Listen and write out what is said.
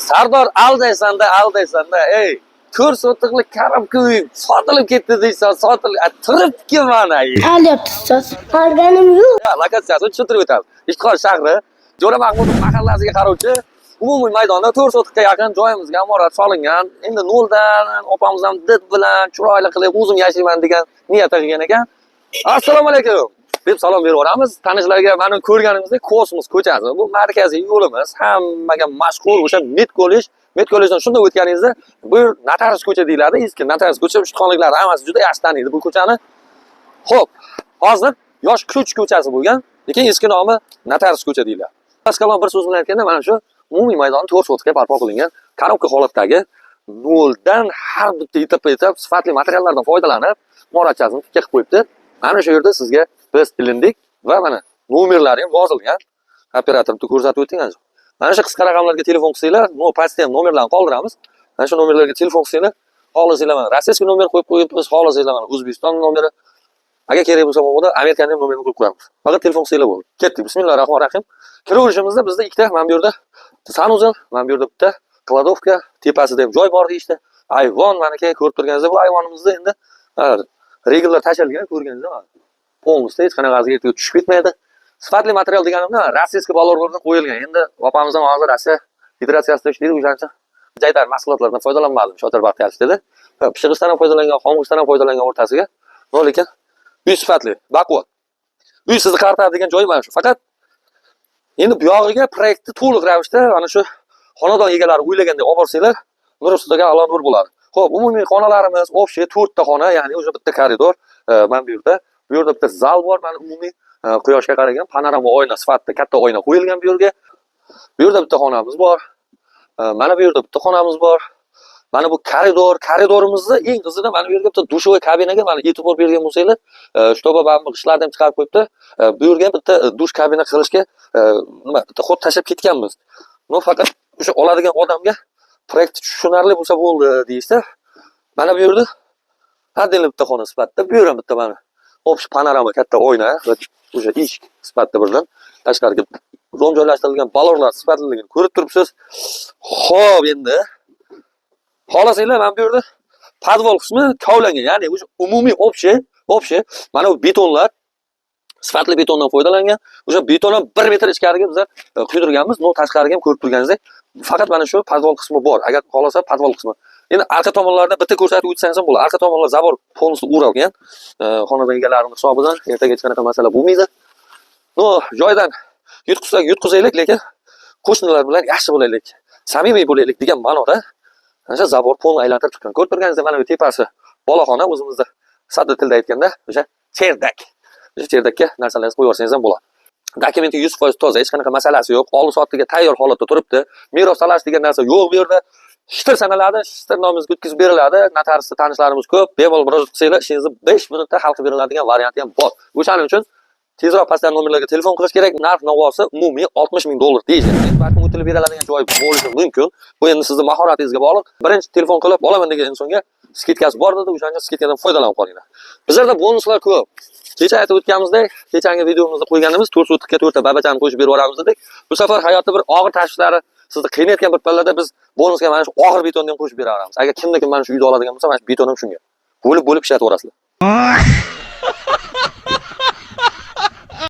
Sardor aldaysan-da, ey. 4 sotiqlik karam ko'yib sotilib ketdi deysan, turibki mana. Alyapsiz. Qolganim yo'q. Lokatsiyasini tushuntirib o'tamiz. Ishtiqor shahri, Jo'ra Mahmudov mahallasiga qaruvchi umumiy maydonda 4 sotiqqa yaqin joyimizga imorat solingan. Endi noldan opamiz ham did bilan chiroyli qilib o'zim yashayman degan niyatda qilgan ekan. Assalomu alaykum deb salom beraveramiz. Tanishlarga mana ko'rganimizdek Kosmos ko'chasi. Bu markaziy yo'limiz. Hammaga mashhur o'sha Medkollejdan shunda o'tganingizda bu Notarius ko'cha deyiladi. Eski Notarius ko'cha ishxonliklar hammasi juda yaxshi taniydi bu ko'chani. Xo'p, hozir Yosh Kuch ko'chasi bo'lgan, lekin eski nomi Notarius ko'cha deyiladi. Askalon bir so'z bilan aytganda mana shu umumiy maydon 4 sotiqqa barpo qilingan, korobka holatdagi noldan har bitta etap sifatli materiallardan foydalanib, imoratchasini tikka qilib qo'yibdi. Mana shu yerda sizga biz ilindik va mana nomerlari ham yozilgan. Operatorni ko'rsatib o'ting. Mana shu qisqa raqamlarga telefon qilsanglar, pastda ham nomerlarni qoldiramiz. Mana shu nomerlarga telefon qilsanglar, xohlasanglar mana rossiyskiy nomer qo'yib qo'yibmiz, xohlasanglar mana O'zbekiston nomeri. Agar kerak bo'lsa bo'ladi, Amerikaning ham nomerini qo'yib qo'yamiz. Faqat telefon qilsanglar bo'ladi. Ketdik. Bismillahirrohmanirrohim. Kiraverishimizda bizda ikkita, mana bu yerda sanuzel, mana bu yerda bitta kladovka, tepasida ham joy bor deyishdi. Ayvon, mana ko'rib turganingizda bu ayvonimizda endi regellar tashlangan, ko'rganingizda mana polностью hech qanaqasiga ertaga tushib ketmaydi. Sifatli material deganimda rossiyskiy balorlardan qo'yilgan. Endi opamiz ham hozir Rossiya Federatsiyasida ishlaydi, o'shancha jaydar mahsulotlardan foydalanmadim. Shotir Baxtiyor dedi. Pishig'ishdan ham foydalangan, xomushdan ham foydalangan o'rtasiga. Lekin uy sifatli, baquvvat. Uy sizni qaratadigan joyi mana shu. Faqat endi bu yog'iga proyektni to'liq ravishda ana shu xonadon egalari o'ylagandek olib borsanglar, nur ustiga a'lo nur bo'ladi. Xo'p, umumiy xonalarimiz общий 4 ta xona, ya'ni o'sha bitta koridor, mana bu yerda. Bu yerda bitta zal bor, mana umumiy quyoshga qaragan panorama oyna sifatida katta oyna qo'yilgan bu yerga. Bu yerda bitta xonamiz bor. Mana bu yerda bitta xonamiz bor. Mana bu koridorimizda eng qizig'i mana bu yerga bitta dushovoy kabinaga mana e'tibor bergan bo'lsanglar, shtoba ba'zi ishlarni ham chiqarib qo'yibdi. Bu yerga bitta dush kabina qilishga bitta xod tashlab ketganmiz. Faqat o'sha oladigan odamga proyekt tushunarli bo'lsa bo'ldi deyishdi. Mana bu yerda haddan bitta xona sifatida, bu yerda bitta mana общий panorama katta oyna va o'sha eshik sifatida birdan tashqariga rom joylashtirilgan balonlar sifatliligini ko'rib turibsiz. Xo'p, endi xohlasanglar mana bu yerda podvol qismi kovlangan, ya'ni o'sha umumiy общий mana bu betonlar sifatli betondan foydalangan. O'sha beton ham 1 metr ichkariga biz quydirganmiz. Tashqariga ham ko'rib turganingizdek, faqat mana shu podvol qismi bor. Agar xohlasa podvol qismi. Endi arqa tomonlarida bitta ko'rsatib o'tsangiz ham bo'ladi. Arqa tomonlar zabor polностью o'ralgan. Xonadon egalarining hisobidan ertaga hech qanaqa masala bo'lmaydi. Joydan yutqizaylik, lekin qo'shnilar bilan yaxshi bo'laylik, samimiy bo'laylik degan ma'noda o'sha zabor polni aylantirib chiqqan. Ko'rib turganingizda mana bu tepasi boloxona, o'zimizda sadda tilda aytganda o'sha cherdak. O'sha cherdakka narsalaringizni qo'yib yorsangiz ham bo'ladi. Dokumenti 100% toza, hech qanaqa masalasi yo'q. Oldi sotiga tayyor holatda turibdi. Meros talash degan narsa yo'q bu yerda. Shtir sanaladi, shtir nomingizga o'tkazib beriladi. Notariusda tanishlarimiz ko'p. Bemalol murojaat qilsanglar, ishingizni 5 minutda hal qilib beriladigan varianti ham bor. O'shaning uchun tezroq pastdan nomerlarga telefon qilish kerak. Narx-navosi umumiy $60,000 deyishadi. Balki o'tilib beriladigan joy bo'lishi mumkin. Bu endi sizning mahoratingizga bog'liq. Birinchi telefon qilib olaman degan insonga skidkasi bor dedi, o'shancha skidkadan foydalanib qolinglar. Bizlarda bonuslar ko'p. Kecha aytib o'tganimizdek, kechagi videomizda qo'yganimiz 4 sotiqqa 4 ta babachani qo'shib berib yuboramiz dedik. Bu safar hayotda bir og'ir tashvishlari sizni qiynayotgan bir pallada biz bonusga mana shu og'ir betonni ham qo'shib beraveramiz. Agar kimda kim mana shu uyda oladigan bo'lsa, mana shu beton ham shunga bo'lib ishlatib yuborasizlar.